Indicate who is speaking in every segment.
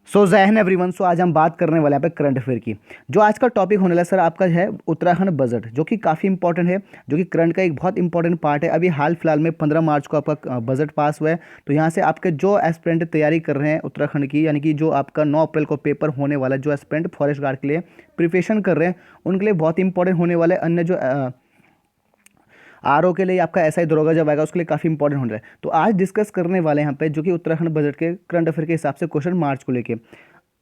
Speaker 1: सो जहन एवरीवन। सो आज हम बात करने वाले हैं यहाँ पे करंट अफेयर की। जो आज का टॉपिक होने वाला है सर आपका है उत्तराखंड बजट, जो कि काफ़ी इंपॉर्टेंट है, जो कि करंट का एक बहुत इंपॉर्टेंट पार्ट है। अभी हाल फिलहाल में 15 मार्च को आपका बजट पास हुआ है। तो यहाँ से आपके जो एस्पिरेंट तैयारी कर रहे हैं उत्तराखंड की, यानी कि जो आपका 9 अप्रैल को पेपर होने वाला है, जो एस्पिरेंट फॉरेस्ट गार्ड के लिए प्रिपरेशन कर रहे हैं उनके लिए बहुत इंपॉर्टेंट होने वाला है। अन्य जो आरओ के लिए आपका एसआई दरोगा जब आएगा उसके लिए काफ़ी इंपॉर्टेंट होने वाला है। तो आज डिस्कस करने वाले हैं यहाँ पे जो कि उत्तराखंड बजट के करंट अफेयर के हिसाब से क्वेश्चन मार्च को लेके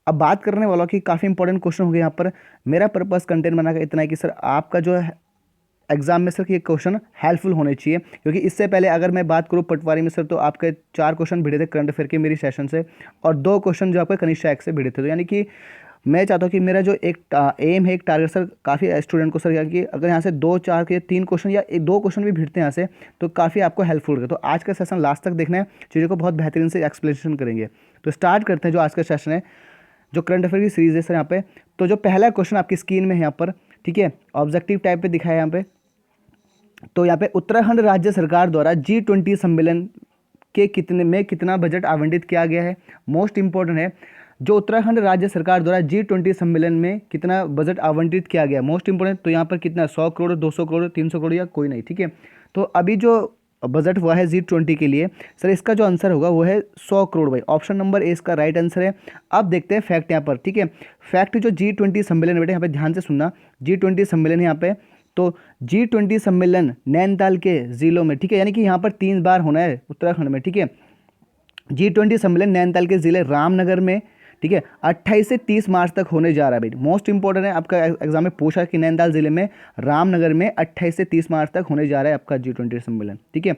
Speaker 1: अब बात करने वाला कि काफ़ी इंपॉर्टेंट क्वेश्चन हो गया यहाँ पर। मेरा पर्पस कंटेंट बनाकर इतना है कि सर आपका जो है एग्जाम में सर ये क्वेश्चन हेल्पफुल होने चाहिए, क्योंकि इससे पहले अगर मैं बात करूँ पटवारी में सर तो आपके 4 क्वेश्चन भिड़े थे करंट अफेयर के मेरी सेशन से, और 2 क्वेश्चन जो आपके कनिष्ठा एक्ट से भिड़े थे। तो यानी कि मैं चाहता हूँ कि मेरा जो एक एम है, एक टारगेट सर काफ़ी स्टूडेंट को सर, यानी कि अगर यहाँ से 2 4 के 3 क्वेश्चन या 2 क्वेश्चन भी भिड़ते हैं यहाँ से तो काफ़ी आपको हेल्पफुल होगा। तो आज का सेशन लास्ट तक देखना है, चीज़ों को बहुत बेहतरीन से एक्सप्लेनेशन करेंगे। तो स्टार्ट करते हैं जो आज का सेशन है, जो करंट अफेयर की सीरीज है सर यहाँ पे। तो जो पहला क्वेश्चन आपकी स्क्रीन में है यहाँ पर, ठीक है, ऑब्जेक्टिव टाइप पे दिखाया है यहाँ पे। तो यहाँ पे उत्तराखंड राज्य सरकार द्वारा G20 सम्मेलन के कितना बजट आवंटित किया गया है। मोस्ट इंपॉर्टेंट है, जो उत्तराखंड राज्य सरकार द्वारा G20 सम्मेलन में कितना बजट आवंटित किया गया, मोस्ट इंपॉर्टेंट। तो यहाँ पर कितना, 100 करोड़, 200 करोड़, 300 करोड़ या कोई नहीं, ठीक है। तो अभी जो बजट हुआ है G20 के लिए सर, इसका जो आंसर होगा वो है 100 करोड़ भाई। ऑप्शन नंबर ए इसका राइट आंसर है। अब देखते हैं फैक्ट यहाँ पर, ठीक है। फैक्ट जो G20 सम्मेलन, बेटे यहाँ पे ध्यान से सुनना, G20 सम्मेलन है यहाँ पे। तो G20 सम्मेलन नैनीताल के जिलों में, ठीक है, यानी कि यहाँ पर 3 बार होना है उत्तराखंड में, ठीक है। G20 सम्मेलन नैनीताल के जिले रामनगर में, ठीक है, 28 से 30 मार्च तक होने जा रहा है भाई। मोस्ट इंपॉर्टेंट है, आपका एग्जाम में पूछा कि नैनीताल जिले में रामनगर में 28 से 30 मार्च तक होने जा रहा है आपका G20 सम्मेलन, ठीक है।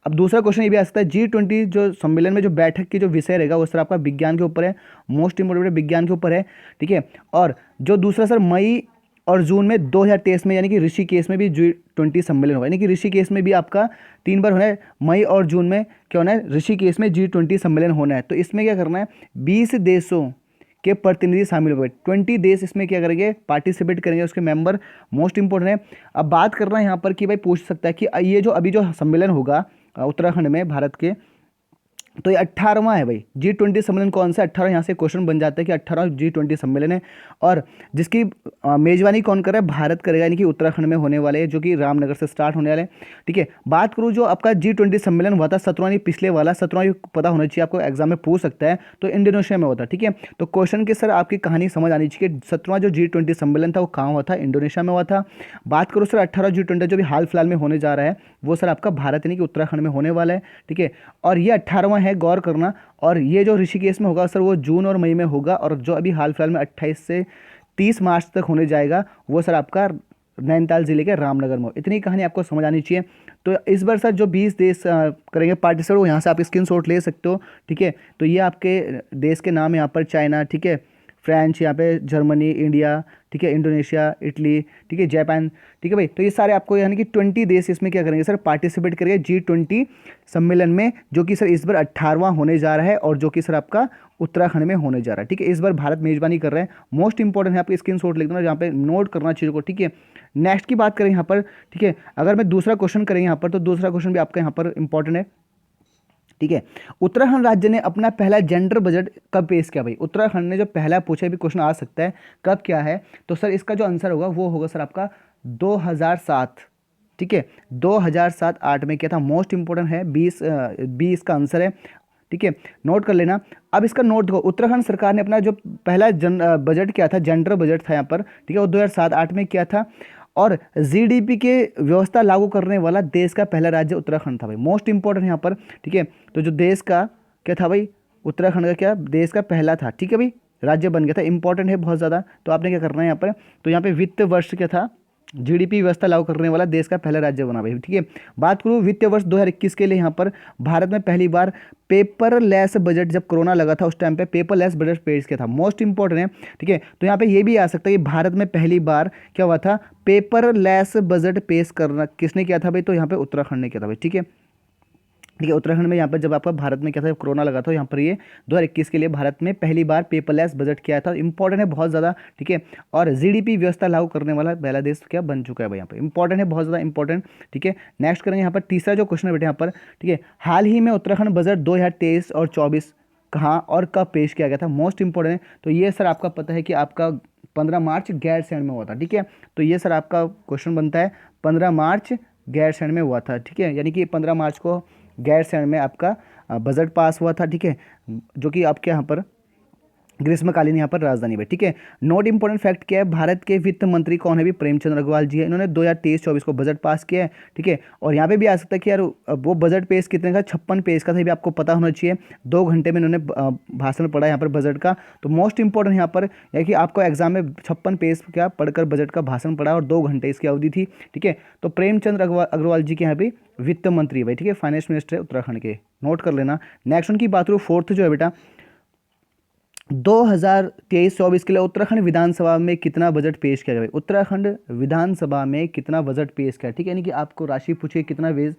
Speaker 1: अब दूसरा क्वेश्चन ये भी आ सकता है, G20 जो सम्मेलन में जो बैठक की जो विषय रहेगा वो सर आपका विज्ञान के ऊपर है। मोस्ट इंपॉर्टेंट विज्ञान के ऊपर है, ठीक है। और जो दूसरा सर मई और जून में 2023 में, यानी कि ऋषिकेश में भी G20 सम्मेलन होगा, यानी कि ऋषिकेश में भी आपका 3 बार होना है। मई और जून में क्या होना है, ऋषिकेश में G20 सम्मेलन होना है। तो इसमें क्या करना है, 20 देशों के प्रतिनिधि शामिल हो गए, 20 देश इसमें क्या करेंगे, पार्टिसिपेट करेंगे, उसके मेंबर। मोस्ट इंपॉर्टेंट है। अब बात करना है यहाँ पर कि भाई पूछ सकता है कि ये जो अभी जो सम्मेलन होगा उत्तराखंड में भारत के, तो ये 18वां है भाई। G20 सम्मेलन कौन सा, 18। यहाँ से क्वेश्चन बन जाता है कि 18वां G20 सम्मेलन है, और जिसकी मेजबानी कौन कर रहा है, भारत करेगा, यानी कि उत्तराखंड में होने वाले हैं, जो कि रामनगर से स्टार्ट होने वाले हैं, ठीक है। बात करूँ जो आपका G20 सम्मेलन हुआ था 17वां, पिछले वाला 17वां पता होना चाहिए आपको, एग्जाम में पूछ सकता है, तो इंडोनेशिया में हुआ था, ठीक है। तो क्वेश्चन की सर आपकी कहानी समझ आनी चाहिए कि 17वां जो G20 सम्मेलन था वो कहाँ हुआ था, इंडोनेशिया में हुआ था। बात करो सर 18 G20 जो भी हाल फिलहाल में होने जा रहा है वो सर आपका भारत यानी कि उत्तराखंड में होने वाला है, ठीक है। और ये 18वां है, गौर करना। और ये जो ऋषिकेश में होगा सर वो जून और मई में होगा, और जो अभी हाल फिलहाल में 28 से 30 मार्च तक होने जाएगा वो सर आपका नैनीताल जिले के रामनगर में। इतनी कहानी आपको समझ आनी चाहिए। तो इस बार सर जो 20 देश करेंगे पार्टिसिपेट, वो यहाँ से आप स्क्रीनशॉट ले सकते हो, ठीक है। तो ये आपके देश के नाम यहाँ पर, चाइना, ठीक है, फ्रांस, यहाँ पे जर्मनी, इंडिया, ठीक है, इंडोनेशिया, इटली, ठीक है, जापान, ठीक है भाई। तो ये सारे आपको यानी कि 20 देश इसमें क्या करेंगे सर, पार्टिसिपेट करेंगे G20 सम्मेलन में, जो कि सर इस बार 18वां होने जा रहा है, और जो कि सर आपका उत्तराखंड में होने जा रहा है, ठीक है। इस बार भारत मेजबानी कर रहे हैं। मोस्ट इंपॉर्टेंट है, आपके स्क्रीनशॉट लिख देना, जहाँ पे नोट करना चीज़ों को, ठीक है। नेक्स्ट की बात करें यहाँ पर, ठीक है, अगर मैं दूसरा क्वेश्चन करें यहाँ पर, तो दूसरा क्वेश्चन भी आपका यहाँ पर इंपॉर्टेंट है, ठीक है। उत्तराखंड राज्य ने अपना पहला जेंडर बजट कब पेश किया भाई। उत्तराखंड ने जो पहला पूछा भी क्वेश्चन आ सकता है, कब क्या है, तो सर इसका जो आंसर होगा वो होगा सर आपका 2007, ठीक है, 2007-8 में किया था। मोस्ट इंपॉर्टेंट है, 20 का आंसर है, ठीक है, नोट कर लेना। अब इसका नोट देखो, उत्तराखंड सरकार ने अपना जो पहला बजट किया था, जेंडर बजट था यहाँ पर, ठीक है, वो 2007-8 में किया था। और जीडीपी के व्यवस्था लागू करने वाला देश का पहला राज्य उत्तराखंड था भाई। मोस्ट इंपॉर्टेंट यहाँ पर, ठीक है। तो जो देश का क्या था भाई, उत्तराखंड का क्या देश का पहला था, ठीक है भाई, राज्य बन गया था। इंपॉर्टेंट है बहुत ज़्यादा। तो आपने क्या करना है यहाँ पर, तो यहाँ पे वित्त वर्ष क्या था, जीडीपी व्यवस्था लागू करने वाला देश का पहला राज्य बना भाई, ठीक है। बात करूँ वित्तीय वर्ष 2021 के लिए, यहाँ पर भारत में पहली बार पेपरलेस बजट, जब कोरोना लगा था उस टाइम पे पेपरलेस बजट पेश किया था। मोस्ट इंपॉर्टेंट है, ठीक है। तो यहाँ पे ये भी आ सकता है कि भारत में पहली बार क्या हुआ था, पेपरलेस बजट पेश करना किसने किया था भाई, तो यहाँ पे उत्तराखंड ने किया था भाई, ठीक है, ठीक है। उत्तराखंड में यहाँ पर जब आपका भारत में क्या था, कोरोना लगा था, यहाँ पर ये 2021 के लिए भारत में पहली बार पेपरलेस बजट किया था। इंपॉर्टेंट है बहुत ज़्यादा, ठीक है। और जीडीपी व्यवस्था लागू करने वाला पहला देश क्या बन चुका है भाई, यहाँ पर इंपॉर्टेंट है बहुत ज़्यादा इंपॉर्टेंट, ठीक है। नेक्स्ट करेंगे यहाँ पर तीसरा जो क्वेश्चन है बेटे यहाँ पर, ठीक है। हाल ही में उत्तराखंड बजट 2023 और 24 कहाँ और कब पेश किया गया था, मोस्ट इंपॉर्टेंट है। तो ये सर आपका पता है कि आपका 15 मार्च गैरसैंण में हुआ था, ठीक है। तो ये सर आपका क्वेश्चन बनता है 15 मार्च गैरसैंण में हुआ था, ठीक है, यानी कि 15 मार्च को गैरसैंण में आपका बजट पास हुआ था, ठीक है, जो कि आपके यहाँ पर ग्रीष्मकालीन यहाँ पर राजधानी में, ठीक है। नोट इंपॉर्टेंट फैक्ट क्या है, भारत के वित्त मंत्री कौन है भी, प्रेमचंद अग्रवाल जी है। इन्होंने 2023-24 को बजट पास किया है, ठीक है। और यहाँ पे भी आ सकता है कि यार वो बजट पेश कितने का, 56 पेज का था, भी आपको पता होना चाहिए। 2 घंटे में इन्होंने भाषण पढ़ा यहाँ पर बजट का। तो मोस्ट इंपॉर्टेंट यहाँ पर है कि आपको एग्जाम में 56 पेज क्या पढ़कर बजट का भाषण पढ़ा और 2 घंटे इसकी अवधि थी, ठीक है। तो प्रेमचंद अग्रवाल जी के यहाँ पे वित्त मंत्री भाई, ठीक है, फाइनेंस मिनिस्टर है उत्तराखंड के, नोट कर लेना। नेक्स्ट उनकी बात करूँ, फोर्थ जो है बेटा 2023-24 के लिए उत्तराखंड विधानसभा में कितना बजट पेश किया गया। उत्तराखंड विधानसभा में कितना बजट पेश किया, ठीक है, यानी कि आपको राशि पूछिए कितना वेज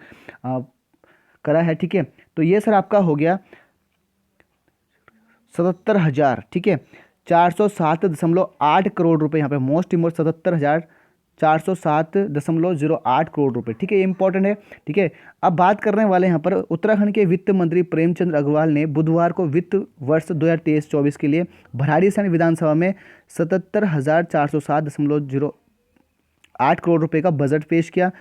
Speaker 1: करा है, ठीक है। तो ये सर आपका हो गया 77,000, ठीक है, 407.8 करोड़ रुपए यहाँ पे मोस्ट इम्पोर्टेंट 77,407.08 करोड़ रुपए, ठीक है, ये इंपॉर्टेंट है, ठीक है। अब बात करने वाले यहाँ पर उत्तराखंड के वित्त मंत्री प्रेमचंद अग्रवाल ने बुधवार को वित्त वर्ष 2023-24 के लिए भराड़ीसैंण विधानसभा में 77,407.08 करोड़ रुपए का बजट पेश किया।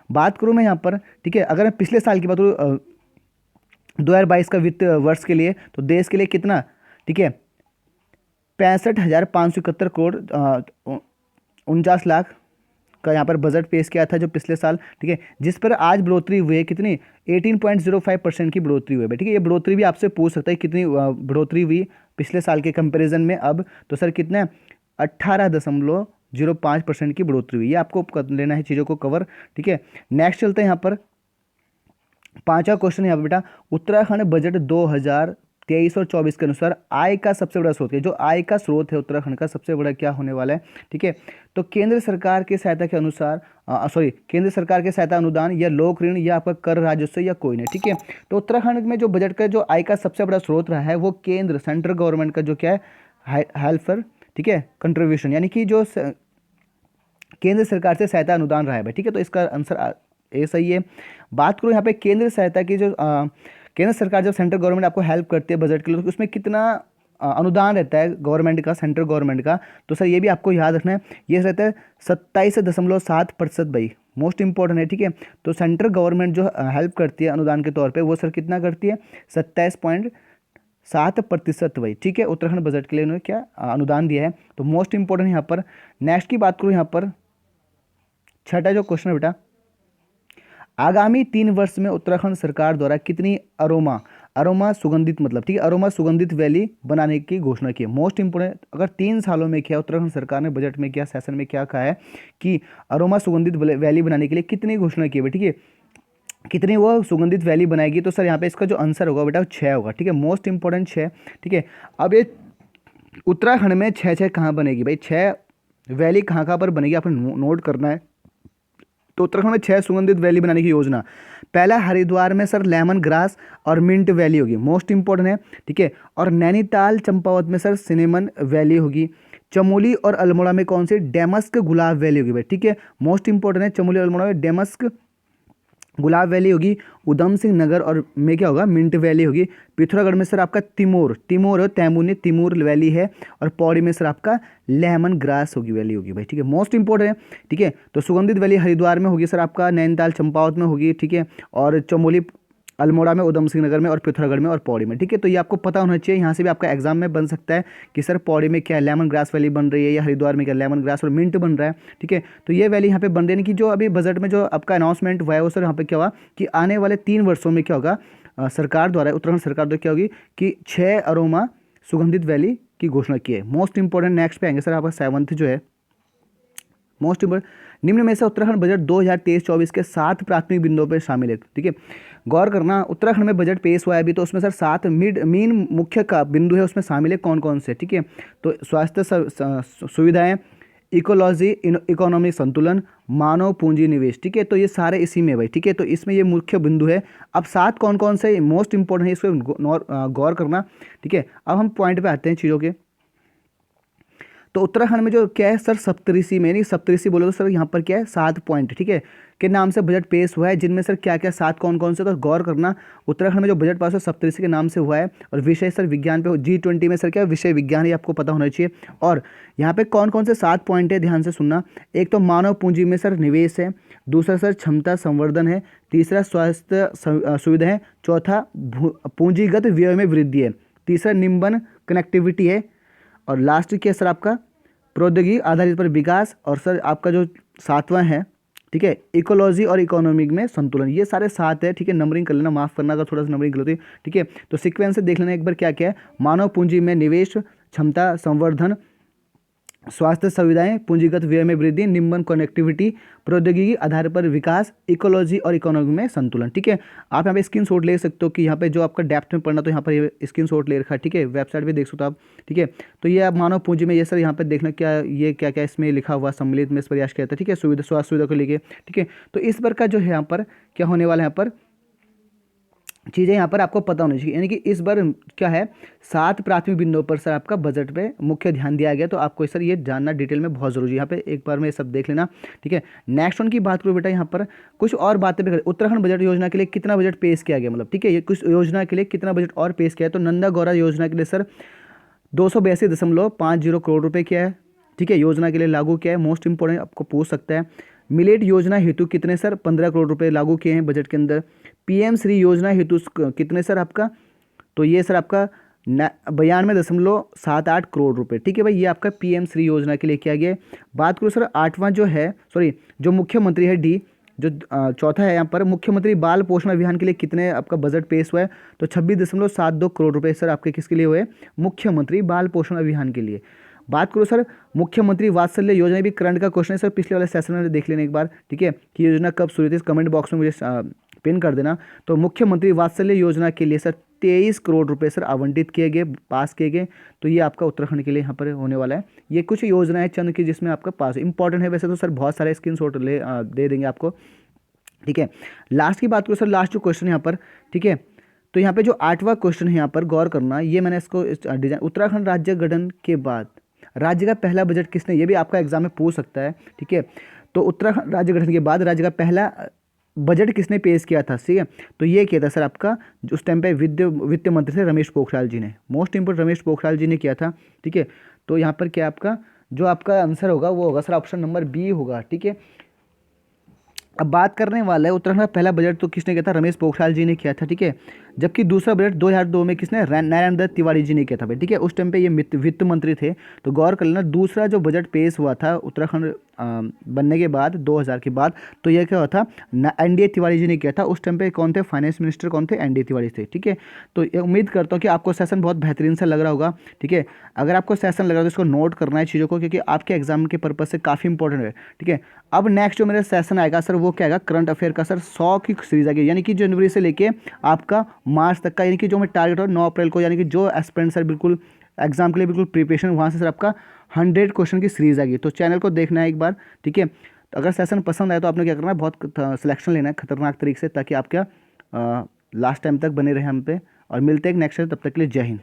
Speaker 1: बात करूँ मैं यहाँ पर, ठीक है, अगर मैं पिछले साल की बात करूँ 2022 का वित्त वर्ष के लिए, तो देश के लिए कितना, ठीक है, 65,571 करोड़ 49 लाख का यहाँ पर बजट पेश किया था जो पिछले साल, ठीक है, जिस पर आज बढ़ोतरी हुई है कितनी, 18.05% की बढ़ोतरी हुई है, ठीक है। ये बढ़ोतरी भी आपसे पूछ सकता है कितनी बढ़ोतरी हुई पिछले साल के कंपैरिजन में अब, तो सर कितना 18.05% की बढ़ोतरी हुई, ये आपको कर लेना है चीज़ों को कवर, ठीक है। नेक्स्ट चलते हैं यहाँ पर 5वां क्वेश्चन यहाँ पर बेटा, उत्तराखंड बजट 2023 और 24 के अनुसार आय का सबसे बड़ा स्रोत है, जो आय का स्रोत है उत्तराखंड का सबसे बड़ा क्या होने वाला है, ठीक है। तो केंद्र सरकार के सहायता के अनुसार केंद्र सरकार के सहायता अनुदान या लोक ऋण या आपका कर राजस्व या कोई नहीं, ठीक है। तो उत्तराखंड में जो बजट का जो आय का सबसे बड़ा स्रोत रहा है वो केंद्र सेंट्रल गवर्नमेंट का जो क्या है हेल्पर, ठीक है, कंट्रीब्यूशन, यानी कि जो केंद्र सरकार से सहायता अनुदान रहा है भाई, ठीक है। तो इसका आंसर ये सही है। बात करूँ यहाँ पे केंद्र सहायता की, जो केंद्र सरकार जब सेंट्रल गवर्नमेंट आपको हेल्प करती है बजट के लिए, तो उसमें कितना अनुदान रहता है गवर्नमेंट का, सेंट्रल गवर्नमेंट का, तो सर ये भी आपको याद रखना है, ये रहता है 27.7% भाई, मोस्ट इंपॉर्टेंट है, ठीक है। तो सेंट्रल गवर्नमेंट जो हेल्प करती है अनुदान के तौर पे वो सर कितना करती है, 27.7% भाई, ठीक है। उत्तराखंड बजट के लिए उन्होंने क्या अनुदान दिया है, तो मोस्ट इंपॉर्टेंट यहाँ पर। नेक्स्ट की बात करूँ यहाँ पर 6वां जो क्वेश्चन है बेटा, आगामी 3 वर्ष में उत्तराखंड सरकार द्वारा कितनी अरोमा सुगंधित मतलब, ठीक है, अरोमा सुगंधित वैली बनाने की घोषणा की है। मोस्ट इंपोर्टेंट, अगर 3 सालों में क्या उत्तराखंड सरकार ने बजट में क्या सेशन में क्या कहा है कि अरोमा सुगंधित वैली बनाने के लिए कितनी घोषणा की है, ठीक है, कितनी वो सुगंधित वैली बनाएगी। तो सर यहाँ पे इसका जो आंसर होगा बेटा 6 होगा, ठीक है, मोस्ट इंपॉर्टेंट 6, ठीक है। अब ये उत्तराखंड में 6 कहाँ बनेगी भाई, 6 वैली कहाँ पर बनेगी, आपको नोट करना है। तो उत्तराखंड में 6 सुगंधित वैली बनाने की योजना, पहला हरिद्वार में सर लेमन ग्रास और मिंट वैली होगी, मोस्ट इंपॉर्टेंट है, ठीक है। और नैनीताल चंपावत में सर सिनेमन वैली होगी। चमोली और अल्मोड़ा में कौन सी, डेमस्क गुलाब वैली होगी भाई, ठीक है, मोस्ट इंपॉर्टेंट है। चमोली और अल्मोड़ा में डेमस्क गुलाब वैली होगी। उधम सिंह नगर और में क्या होगा, मिंट वैली होगी। पिथौरागढ़ में सर आपका तिमोर तैमूर तिमूर वैली है। और पौड़ी में सर आपका लेमन ग्रास होगी वैली होगी भाई, ठीक है, मोस्ट इंपॉर्टेंट है, ठीक है। तो सुगंधित वैली हरिद्वार में होगी सर आपका, नैनीताल चंपावत में होगी, ठीक है, और चमोली अल्मोड़ा में, उधम सिंह नगर में और पिथौरागढ़ में और पौड़ी में, ठीक है। तो ये आपको पता होना चाहिए, यहाँ से भी आपका एग्जाम में बन सकता है कि सर पौड़ी में क्या लेमन ग्रास वैली बन रही है या हरिद्वार में क्या लेमन ग्रास और मिंट बन रहा है, ठीक है। तो ये वैली यहाँ पे बन रही है कि जो अभी बजट में जो आपका अनाउंसमेंट हुआ है वो सर यहाँ पे क्या हुआ कि आने वाले 3 वर्षों में क्या होगा, सरकार द्वारा उत्तराखंड सरकार द्वारा क्या होगी कि 6 अरोमा सुगंधित वैली की घोषणा की है। मोस्ट इंपॉर्टेंट नेक्स्ट पे आएंगे सर आपका 7th जो है मोस्ट इंपॉर्टेंट, निम्न में से उत्तराखंड बजट 2023-24 के 7 प्राथमिक बिंदुओं पर शामिल है, ठीक है। गौर करना, उत्तराखंड में बजट पेश हुआ है अभी, तो उसमें सर 7 मेन मुख्य का बिंदु है, उसमें शामिल है कौन कौन से, ठीक है। तो स्वास्थ्य सुविधाएं, इकोलॉजी इकोनॉमिक संतुलन, मानव पूंजी निवेश, ठीक है। तो ये सारे इसी में भाई, ठीक है। तो इसमें ये मुख्य बिंदु है। अब 7 कौन कौन से मोस्ट इंपॉर्टेंट है, इसको गौर करना, ठीक है। अब हम पॉइंट पे आते हैं चीज़ों के। तो उत्तराखंड में जो क्या है सर, सप्तऋषि में, नहीं सप्तऋषि बोलो तो सर यहाँ पर क्या है 7 पॉइंट, ठीक है, के नाम से बजट पेश हुआ है, जिनमें सर क्या क्या 7 कौन कौन से, तो गौर करना। उत्तराखंड में जो बजट पास हुआ सप्तऋषि के नाम से हुआ है, और विषय सर विज्ञान पे, G20 में सर क्या विषय विज्ञान, ये आपको पता होना चाहिए। और यहाँ पे कौन कौन से 7 पॉइंट है, ध्यान से सुनना। एक तो मानव पूंजी में सर निवेश है, दूसरा सर क्षमता संवर्धन है, तीसरा स्वास्थ्य सुविधा है, चौथा पूंजीगत व्यय में वृद्धि है, तीसरा निम्बन कनेक्टिविटी है, और लास्ट क्या है सर आपका प्रौद्योगिकी आधारित पर विकास, और सर आपका जो 7वां है, ठीक है, इकोलॉजी और इकोनॉमिक में संतुलन। ये सारे 7 है, ठीक है, नंबरिंग कर लेना, माफ करना अगर थोड़ा सा नंबरिंग गलत हुई, ठीक है। तो सीक्वेंस से देख लेना एक बार क्या क्या है। मानव पूंजी में निवेश, क्षमता संवर्धन, स्वास्थ्य सुविधाएं, पूंजीगत व्यय में वृद्धि, निम्न कनेक्टिविटी, प्रौद्योगिकी आधार पर विकास, इकोलॉजी और इकोनॉमी में संतुलन, ठीक है। आप यहाँ पे स्क्रीनशॉट ले सकते हो कि यहाँ पे जो आपका डेप्थ में पढ़ना तो यहाँ पर ये स्क्रीनशॉट ले रखा है, ठीक है, वेबसाइट पे देख सकते हो आप, ठीक है। तो ये आप मानव पूंजी में ये सर यहाँ पे देखना क्या ये क्या क्या इसमें लिखा हुआ सम्मिलित में इस प्रयास किया था, ठीक है, सुविधा स्वास्थ्य सुविधा को लेके, ठीक है। तो इस बार का जो है यहाँ पर क्या होने वाला है, यहाँ पर चीज़ें यहाँ पर आपको पता होनी चाहिए, यानी कि इस बार क्या है 7 प्राथमिक बिंदुओं पर सर आपका बजट पे मुख्य ध्यान दिया गया। तो आपको सर ये जानना डिटेल में बहुत जरूरी है, यहाँ पे एक बार में सब देख लेना, ठीक है। नेक्स्ट वन की बात करूँ बेटा, यहाँ पर कुछ और बातें भी करें। उत्तराखंड बजट योजना के लिए कितना बजट पेश किया गया, मतलब ठीक है, ये कुछ योजना के लिए कितना बजट और पेश किया है। तो नंदा गौरा योजना के लिए सर 282.50 करोड़ रुपये किया है, ठीक है, योजना के लिए लागू किया है। मोस्ट इंपॉर्टेंट आपको पूछ सकता है। मिलेट योजना हेतु कितने सर 15 करोड़ रुपए लागू किए हैं बजट के अंदर। PM श्री योजना हेतु कितने सर आपका, तो ये सर आपका 92.78 करोड़ रुपए, ठीक है भाई, ये आपका PM श्री योजना के लिए किया गया है। बात करूँ सर 8वां जो है, सॉरी जो मुख्यमंत्री है D, जो चौथा है यहाँ पर मुख्यमंत्री बाल पोषण अभियान के लिए कितने आपका बजट पेश हुआ है। तो 26.72 करोड़ रुपए सर आपके किसके लिए हुए, मुख्यमंत्री बाल पोषण अभियान के लिए। बात करो सर मुख्यमंत्री वात्सल्य योजना, भी करंट का क्वेश्चन है सर, पिछले वाले सेशन में देख लेना एक बार, ठीक है, कि योजना कब शुरू हुई थी, कमेंट बॉक्स में मुझे पिन कर देना। तो मुख्यमंत्री वात्सल्य योजना के लिए सर 23 करोड़ रुपए सर आवंटित किए गए, पास किए गए। तो ये आपका उत्तराखंड के लिए यहाँ पर होने वाला है। ये कुछ योजनाएं चंद की जिसमें आपका पास इंपॉर्टेंट है, वैसे तो सर बहुत सारे स्क्रीनशॉट दे देंगे आपको, ठीक है। लास्ट की बात करो सर, लास्ट जो क्वेश्चन यहाँ पर, ठीक है, तो यहाँ पे जो 8वां क्वेश्चन है यहाँ पर गौर करना, ये मैंने इसको डिजाइन, उत्तराखंड राज्य गठन के बाद राज्य का पहला बजट किसने, ये भी आपका एग्जाम में पूछ सकता है, ठीक है। तो उत्तराखंड राज्य गठन के बाद राज्य का पहला बजट किसने पेश किया था, ठीक है। तो ये किया था सर आपका उस टाइम पे वित्त मंत्री थे रमेश पोखरियाल जी ने, मोस्ट इंपोर्टेंट रमेश पोखरियाल जी ने किया था, ठीक है। तो यहाँ पर क्या आपका जो आपका आंसर होगा वो होगा सर ऑप्शन नंबर बी होगा, ठीक है। अब बात करने वाला है उत्तराखंड का पहला बजट तो किसने किया था, रमेश पोखरियाल जी ने किया था, ठीक है। जबकि दूसरा बजट 2002 में किसने, नारायण दत्त तिवारी जी ने किया था भाई, ठीक है। उस टाइम पे ये वित्त मंत्री थे। तो गौर कर लेना, दूसरा जो बजट पेश हुआ था उत्तराखंड बनने के बाद 2000 के बाद, तो यह क्या हुआ था, NDA तिवारी जी ने किया था। उस टाइम पे कौन थे, फाइनेंस मिनिस्टर कौन थे, NDA तिवारी थे, ठीक है। तो उम्मीद करता हूँ कि आपको सेशन बहुत बेहतरीन सा लग रहा होगा, ठीक है। अगर आपको सेशन लग रहा है तो इसको नोट करना है चीज़ों को, क्योंकि आपके एग्जाम के पर्पज से काफ़ी इंपॉर्टेंट है, ठीक है। अब नेक्स्ट जो मेरा सेशन आएगा सर वो क्या आएगा, करंट अफेयर का सर 100 की सीरीज आएगी, यानी कि जनवरी से लेके आपका मार्च तक का, यानी कि जो मैं टारगेट हो 9 अप्रैल को, यानी कि जो एस्पिरेंट सर बिल्कुल एग्जाम के लिए बिल्कुल प्रिपरेशन, वहाँ से सर आपका 100 क्वेश्चन की सीरीज आएगी। तो चैनल को देखना है एक बार, ठीक है। तो अगर सेशन पसंद आए तो आपने क्या करना है, बहुत सिलेक्शन लेना है खतरनाक तरीके से, ताकि आप क्या लास्ट टाइम तक बने रहे हम पे। और मिलते हैं नेक्स्ट, तब तक के लिए जय हिंद।